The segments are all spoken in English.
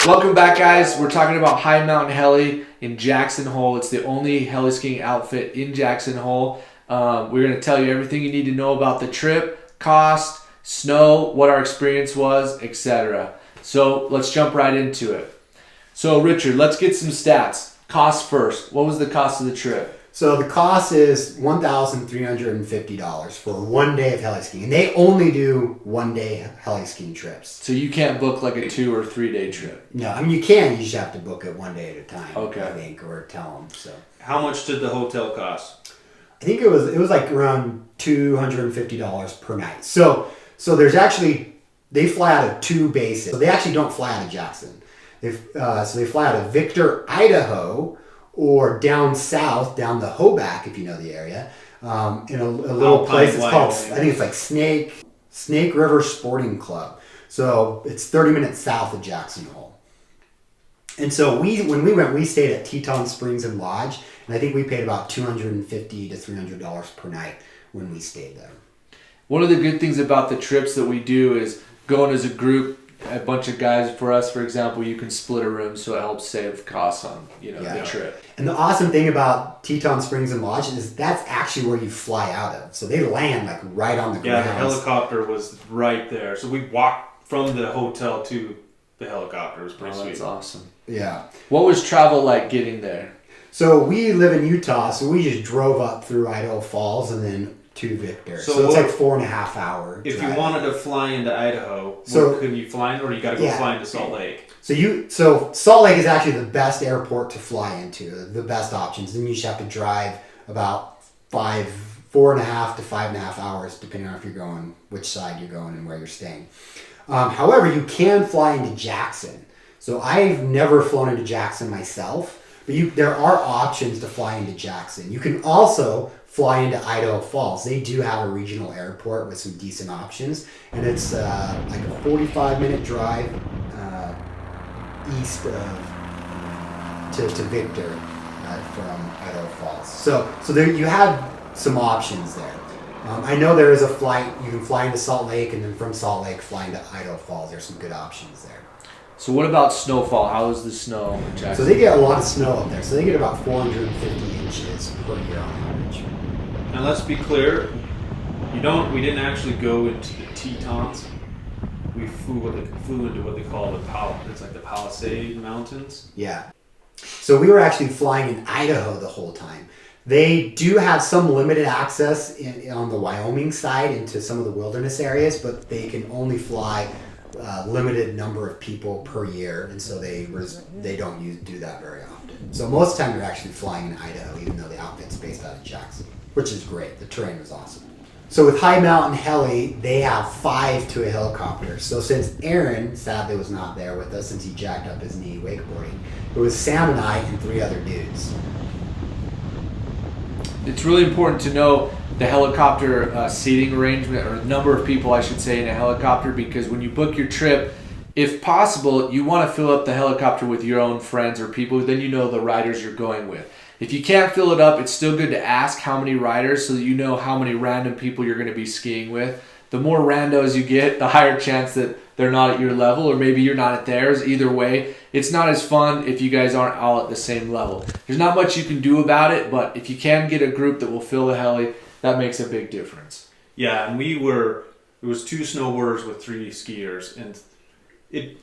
Welcome back, guys. We're talking about High Mountain Heli in Jackson Hole. It's the only heli-skiing outfit in Jackson Hole. We're going to tell you everything you need to know about the trip, cost, snow, what our experience was, etc. So let's jump right into it. So Richard, let's get some stats. Cost first. What was the cost of the trip? So the cost is $1,350 for 1 day of heli-skiing. And they only do 1 day heli-skiing trips. So you can't book like a 2 or 3 day trip? No, I mean you can. You just have to book it 1 day at a time. Okay. I think, or tell them. So How much did the hotel cost? I think it was like around $250 per night. So there's actually, they fly out of 2 bases. So they actually don't fly out of Jackson. So they fly out of Victor, Idaho, or down south, down the Hoback, if you know the area, in a little place. It's called, I think it's like Snake River Sporting Club. So it's 30 minutes south of Jackson Hole. And so when we went, we stayed at Teton Springs and Lodge, and I think we paid about $250 to $300 per night when we stayed there. One of the good things about the trips that we do is going as a group, a bunch of guys. For us, for example, you can split a room, so it helps save costs on the trip. And the awesome thing about Teton Springs and Lodge is that's actually where you fly out of. So they land like right on the ground. Yeah, the helicopter was right there. So we walked from the hotel to the helicopter. It was pretty sweet. That's awesome. Yeah. What was travel like getting there? So we live in Utah, so we just drove up through Idaho Falls and then to Victor. So it's like 4.5 hours. If you wanted to fly into Idaho, could you fly in, or you got to go fly into Salt Lake? So Salt Lake is actually the best airport to fly into, the best options. Then you just have to drive about 4.5 to 5.5 hours, depending on if you're going, which side you're going and where you're staying. However, you can fly into Jackson. So I've never flown into Jackson myself, but there are options to fly into Jackson. You can also fly into Idaho Falls. They do have a regional airport with some decent options, and it's like a 45-minute drive east to Victor from Idaho Falls. So there you have some options there. I know there is a flight, you can fly into Salt Lake, and then from Salt Lake fly into Idaho Falls. There's some good options there. So what about snowfall? How is the snow in Jackson? So they get a lot of snow up there. So they get about 450 inches per year on average. And let's be clear, we didn't actually go into the Tetons. We flew into what they call the Palisade Mountains. Yeah. So we were actually flying in Idaho the whole time. They do have some limited access on the Wyoming side into some of the wilderness areas, but they can only fly limited number of people per year, and so they don't do that very often. So most of the time you're actually flying in Idaho, even though the outfit's based out of Jackson, which is great. The terrain was awesome. So with High Mountain Heli, they have 5 to a helicopter. So since Aaron sadly was not there with us since he jacked up his knee wakeboarding, it was Sam and I and 3 other dudes. It's really important to know the helicopter seating arrangement, or number of people I should say, in a helicopter, because when you book your trip, if possible, you want to fill up the helicopter with your own friends or people, then you know the riders you're going with. If you can't fill it up, it's still good to ask how many riders so that you know how many random people you're going to be skiing with. The more randos you get, the higher chance that they're not at your level, or maybe you're not at theirs. Either way, it's not as fun if you guys aren't all at the same level. There's not much you can do about it, but if you can get a group that will fill the heli, that makes a big difference. Yeah, and it was 2 snowboarders with 3 skiers, and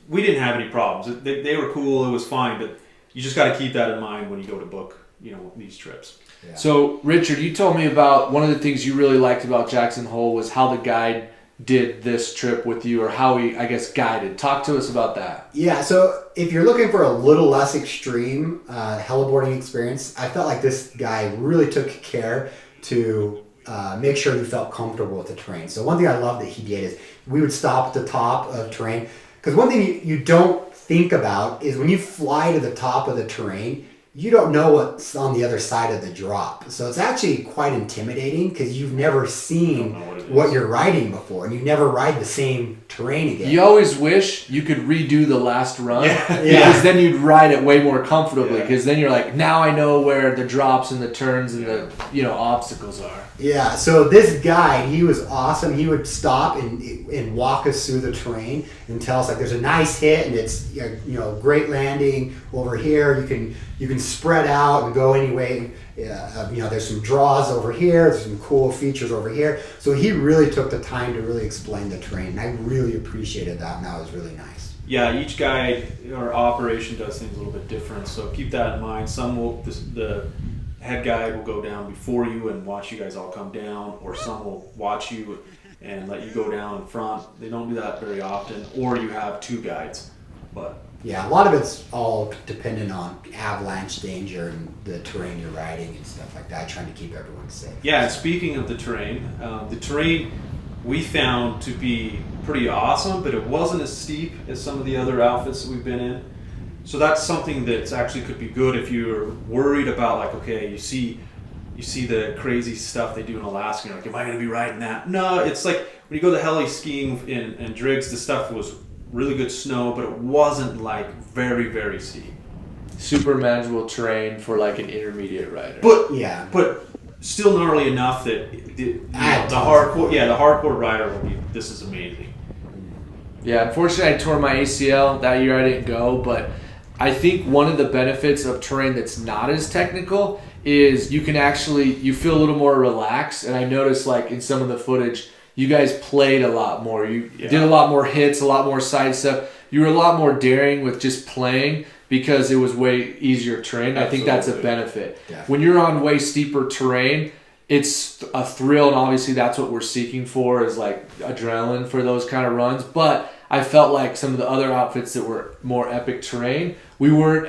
we didn't have any problems. They were cool, it was fine, but you just got to keep that in mind when you go to book these trips. Yeah. So Richard, you told me about one of the things you really liked about Jackson Hole was how the guide did this trip with you, or how he, I guess, guided. Talk to us about that. Yeah, so if you're looking for a little less extreme heliboarding experience, I felt like this guy really took care to make sure you felt comfortable with the terrain. So one thing I love that he did is we would stop at the top of terrain, because one thing you don't think about is when you fly to the top of the terrain, you don't know what's on the other side of the drop. So it's actually quite intimidating because you've never seen what you're riding before, and you never ride the same terrain again. You always wish you could redo the last run Yeah. because then you'd ride it way more comfortably because then you're like, now I know where the drops and the turns and the obstacles are. Yeah, so this guide, he was awesome. He would stop and walk us through the terrain and tell us, like, there's a nice hit and it's great landing over here. You can spread out and go any way. There's some draws over here. There's some cool features over here. So he really took the time to really explain the terrain, and I really appreciated that, and that was really nice. Yeah, each guide or operation does things a little bit different, so keep that in mind. Some will the head guide will go down before you and watch you guys all come down, or some will watch you and let you go down in front. They don't do that very often, or you have two guides. But yeah, a lot of it's all dependent on avalanche danger and the terrain you're riding and stuff like that, trying to keep everyone safe. yeah, and speaking of the terrain we found to be pretty awesome, but it wasn't as steep as some of the other outfits that we've been in. So that's something that actually could be good if you're worried about, like, okay, you see the crazy stuff they do in Alaska, and you're like, am I going to be riding that? No, it's like when you go to heli-skiing in Driggs, the stuff was really good snow, but it wasn't like very, very steep. Super manageable terrain for like an intermediate rider. But still gnarly enough that the hardcore rider will be, this is amazing. Yeah, unfortunately I tore my ACL that year. I didn't go, but I think one of the benefits of terrain that's not as technical is you feel a little more relaxed. And I noticed, like, in some of the footage, you guys played a lot more. You did a lot more hits, a lot more side stuff. You were a lot more daring with just playing because it was way easier terrain. Absolutely. I think that's a benefit. Yeah. When you're on way steeper terrain, it's a thrill, and obviously that's what we're seeking for, is like adrenaline for those kind of runs. But I felt like some of the other outfits that were more epic terrain, we weren't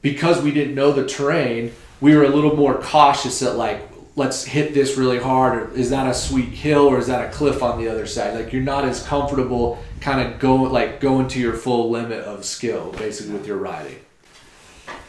because we didn't know the terrain, we were a little more cautious at, like, let's hit this really hard, or is that a sweet hill, or is that a cliff on the other side? Like, you're not as comfortable kind of going to your full limit of skill, basically, with your riding.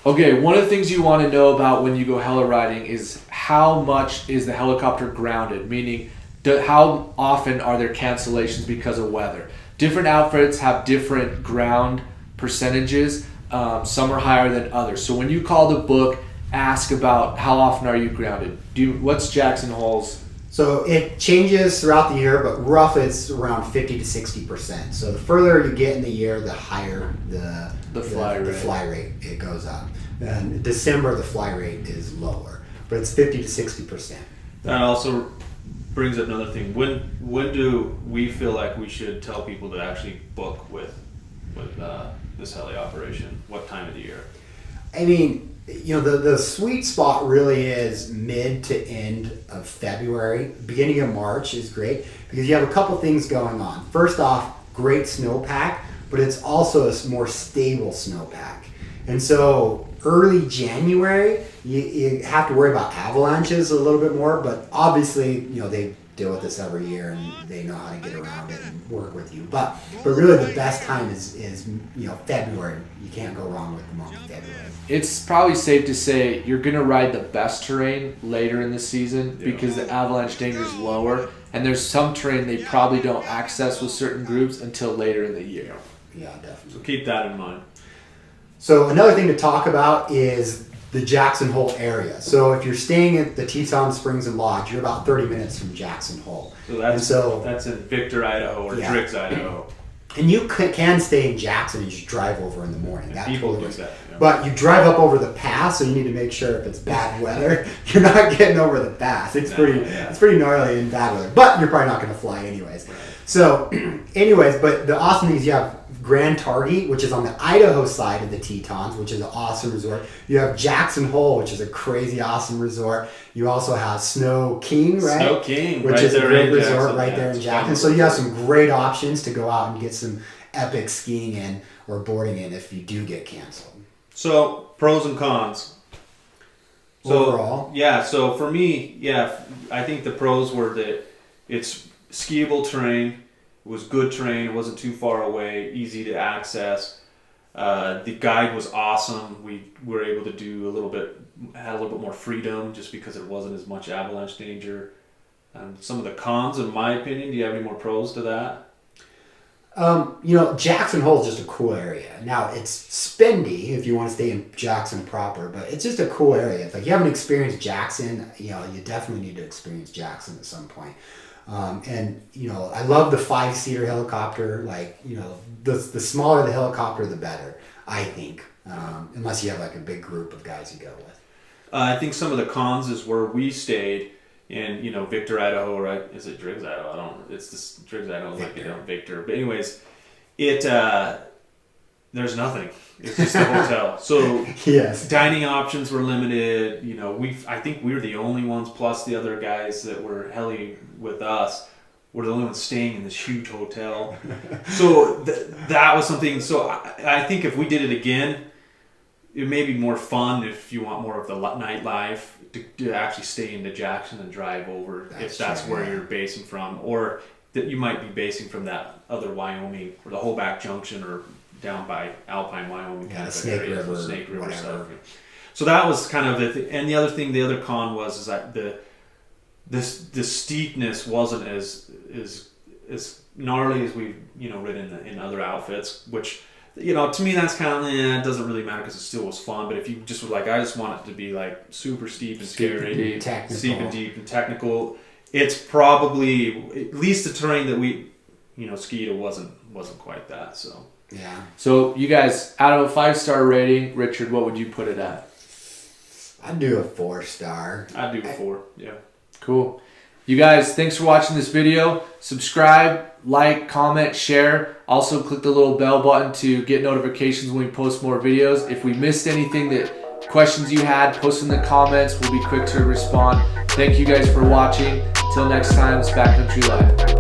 Okay, one of the things you want to know about when you go heli riding is how much is the helicopter grounded, meaning how often are there cancellations because of weather. Different outfits have different ground percentages. Some are higher than others. So when you call the book, ask about how often are you grounded. What's Jackson Hole's? So it changes throughout the year, but roughly it's around 50 to 60%. So the further you get in the year, the higher the fly rate it goes up. And in December, the fly rate is lower, but it's 50 to 60%. That also brings up another thing. When do we feel like we should tell people to actually book with this heli operation? What time of the year? I mean, the sweet spot really is mid to end of February. Beginning of March is great because you have a couple things going on. First off, great snowpack, but it's also a more stable snowpack. And so early January, you have to worry about avalanches a little bit more, but obviously, they deal with this every year and they know how to get around it and work with you. But really the best time is February. You can't go wrong with the month of February. It's probably safe to say you're going to ride the best terrain later in the season because the avalanche danger is lower, and there's some terrain they probably don't access with certain groups until later in the year. Yeah, definitely. So keep that in mind. So another thing to talk about is the Jackson Hole area. So if you're staying at the Teton Springs and Lodge, you're about 30 minutes from Jackson Hole. So that's in Victor, Idaho, or Driggs, Idaho. And you can stay in Jackson and just drive over in the morning. And that people totally do that. Yeah. But you drive up over the pass, so you need to make sure if it's bad weather, you're not getting over the pass. It's pretty gnarly in bad weather. But you're probably not going to fly anyways. Right. So, anyways, but the awesome thing is you have Grand Targhee, which is on the Idaho side of the Tetons, which is an awesome resort. You have Jackson Hole, which is a crazy awesome resort. You also have Snow King, right? Snow King, which right is a there great in resort Jackson. right there in Jackson. So you have some great options to go out and get some epic skiing in or boarding in if you do get canceled. So pros and cons. So, overall, yeah. So for me, I think the pros were that it's skiable terrain. It was good terrain. It wasn't too far away. Easy to access. The guide was awesome. We were able to do had a little bit more freedom just because there wasn't as much avalanche danger. Some of the cons, in my opinion, do you have any more pros to that? Jackson Hole is just a cool area. Now, it's spendy if you want to stay in Jackson proper, but it's just a cool area. If you haven't experienced Jackson, you definitely need to experience Jackson at some point. I love the 5-seater helicopter. The smaller the helicopter, the better, I think, unless you have a big group of guys you go with. I think some of the cons is where we stayed in, Victor, Idaho, right? Is it Driggs, Idaho? I don't know. It's this Driggs, Idaho, Victor. But anyways, there's nothing. It's just a hotel. So yes, dining options were limited. I think we were the only ones, plus the other guys that were heli with us, were the only ones staying in this huge hotel. So that was something. So I think if we did it again, it may be more fun if you want more of the nightlife to actually stay into Jackson and drive over if that's where you're basing from, or that you might be basing from that other Wyoming or the Hoback Junction or down by Alpine, Wyoming, kind of Snake area, River, Snake River whatever. stuff. So that was kind of and the other con was that the steepness wasn't as gnarly as we've ridden in other outfits, which to me that's kind of it doesn't really matter because it still was fun. But if you just were I just want it to be super steep and scary, steep and deep and technical, it's probably at least the terrain that we skied wasn't quite that. So yeah. So you guys, out of a 5-star rating, Richard, what would you put it at? I'd do a 4-star. I'd do a 4. Yeah. Cool. You guys, thanks for watching this video. Subscribe, like, comment, share. Also click the little bell button to get notifications when we post more videos. If we missed anything, questions you had, post in the comments. We'll be quick to respond. Thank you guys for watching. Until next time, it's Backcountry Life.